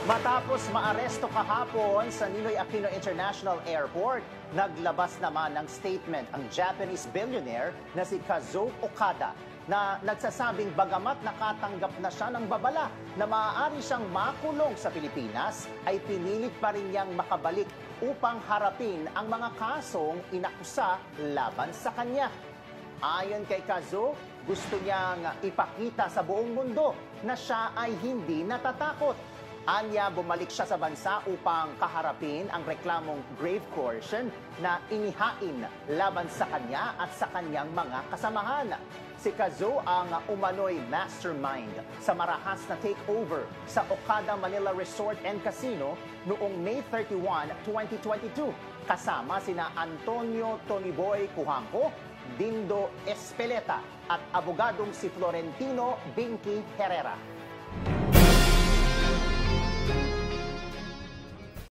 Matapos maaresto kahapon sa Ninoy Aquino International Airport, naglabas naman ng statement ang Japanese billionaire na si Kazuo Okada na nagsasabing bagamat nakatanggap na siya ng babala na maaari siyang makulong sa Pilipinas, ay pinilit pa rin niyang makabalik upang harapin ang mga kasong inakusa laban sa kanya. Ayon kay Kazuo, gusto niyang ipakita sa buong mundo na siya ay hindi natatakot. Anya, bumalik siya sa bansa upang kaharapin ang reklamong grave coercion na inihain laban sa kanya at sa kanyang mga kasamahan. Si Kazuo ang umano'y mastermind sa marahas na takeover sa Okada Manila Resort and Casino noong May 31, 2022. Kasama sina Antonio Tonyboy Cujanco, Dindo Espeleta at abogadong si Florentino Binky Herrera.